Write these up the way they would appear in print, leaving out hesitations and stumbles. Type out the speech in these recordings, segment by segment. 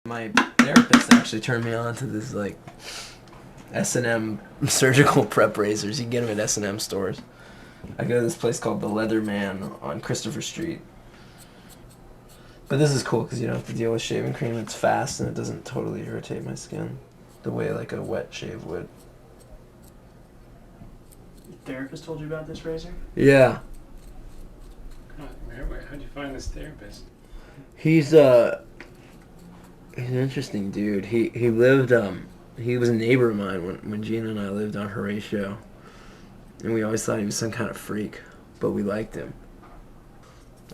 My therapist actually turned me on to this like S&M surgical prep razors. You can get them at S&M stores. I go to this place called the Leatherman on Christopher Street. But this is cool because you don't have to deal with shaving cream. It's fast and it doesn't totally irritate my skin the way like a wet shave would. Your therapist told you about this razor? Yeah. How'd you find this therapist? He's an interesting dude. He lived he was a neighbor of mine when Gina and I lived on Horatio, and we always thought he was some kind of freak, but we liked him.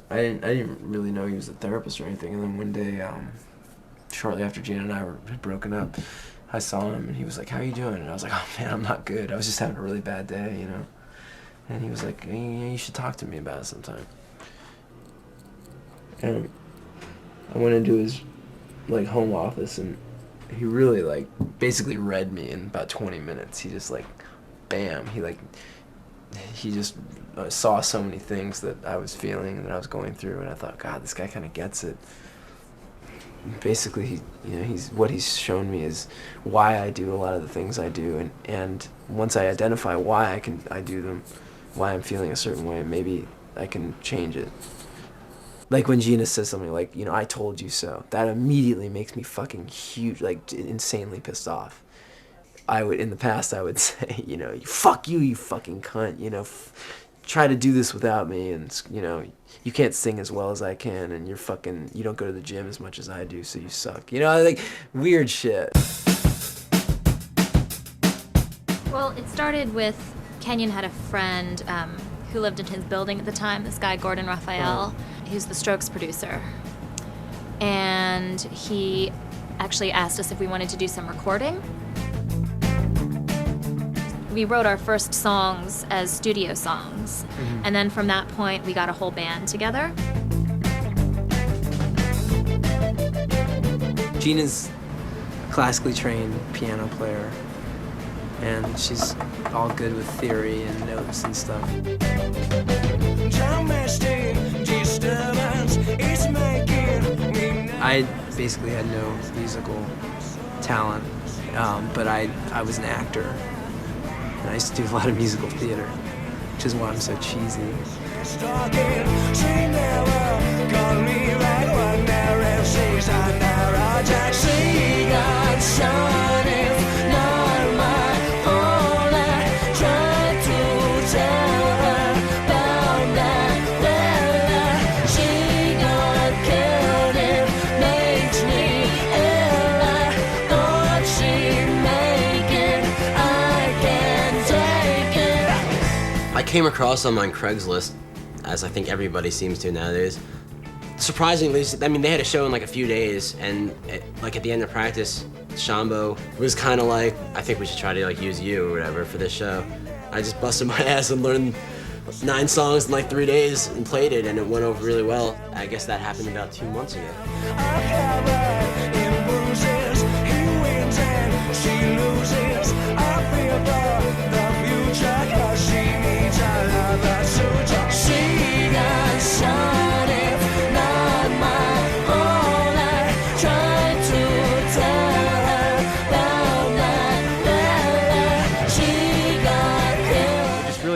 I didn't really know he was a therapist or anything, and then one day, shortly after Gina and I had broken up, I saw him and he was like, "How are you doing?" And I was like, "Oh man, I'm not good. I was just having a really bad day, you know." And he was like, "Hey, you should talk to me about it sometime." And I went into his like home office and he really like basically read me in about 20 minutes. He just like, bam, he just saw so many things that I was feeling and that I was going through, and I thought, God, this guy kind of gets it. Basically, what he's shown me is why I do a lot of the things I do, and once I identify why I do them, why I'm feeling a certain way, maybe I can change it. Like when Gina says something like, "I told you so," that immediately makes me fucking huge, like insanely pissed off. In the past, I would say, "Fuck you, you fucking cunt," try to do this without me, and, you can't sing as well as I can, and you don't go to the gym as much as I do, so you suck. Like weird shit. Well, it started with Kenyon had a friend who lived in his building at the time, this guy, Gordon Raphael. He's the Strokes producer. And he actually asked us if we wanted to do some recording. We wrote our first songs as studio songs. Mm-hmm. And then from that point, we got a whole band together. Gina's a classically trained piano player, and she's all good with theory and notes and stuff. I basically had no musical talent, but I was an actor, and I used to do a lot of musical theater, which is why I'm so cheesy. I came across them on Craigslist, as I think everybody seems to nowadays. Surprisingly, they had a show in like a few days, and at the end of practice, Shambo was kind of like, "I think we should try to like use you or whatever for this show." I just busted my ass and learned 9 songs in like 3 days and played it, and it went over really well. I guess that happened about 2 months ago.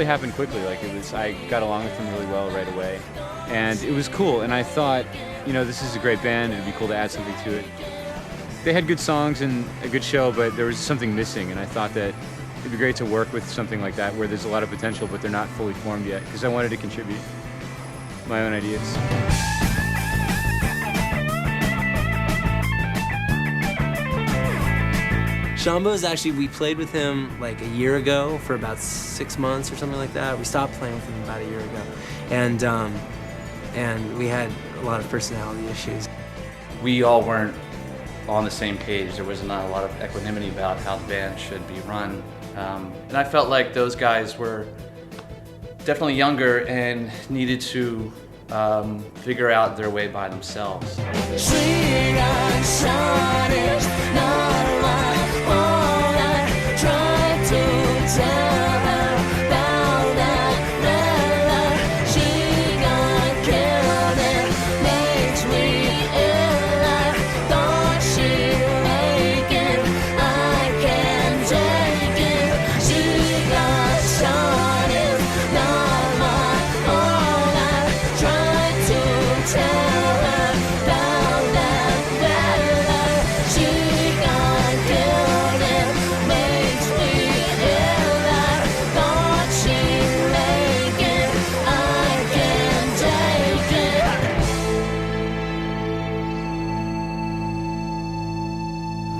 Happened quickly. I got along with them really well right away, and it was cool. And I thought, this is a great band. It'd be cool to add something to it. They had good songs and a good show, but there was something missing. And I thought that it'd be great to work with something like that, where there's a lot of potential, but they're not fully formed yet. Because I wanted to contribute my own ideas. Shambo's we played with him like a year ago for about 6 months or something like that. We stopped playing with him about a year ago. And we had a lot of personality issues. We all weren't on the same page. There was not a lot of equanimity about how the band should be run. And I felt like those guys were definitely younger and needed to figure out their way by themselves. She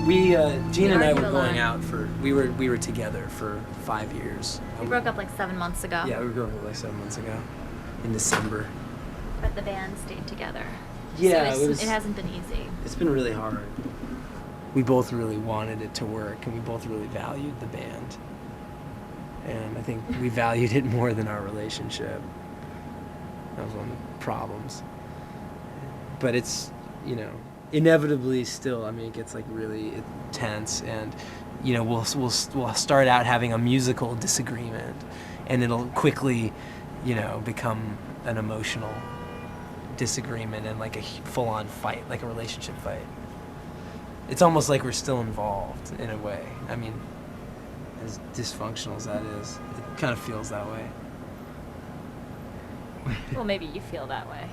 We Gina and I argued were a lot. going out for we were together for 5 years. We broke up like 7 months ago. Yeah, we broke up like 7 months ago, in December. But the band stayed together. Yeah, so it was. it hasn't been easy. It's been really hard. We both really wanted it to work, and we both really valued the band. And I think we valued it more than our relationship. That was one of the problems. But it's, you know, inevitably still, I mean, it gets like really tense, and, you know, we'll start out having a musical disagreement, and it'll quickly, you know, become an emotional disagreement and like a full-on fight, like a relationship fight. It's almost like we're still involved in a way. I mean, as dysfunctional as that is, it kind of feels that way. Well, maybe you feel that way.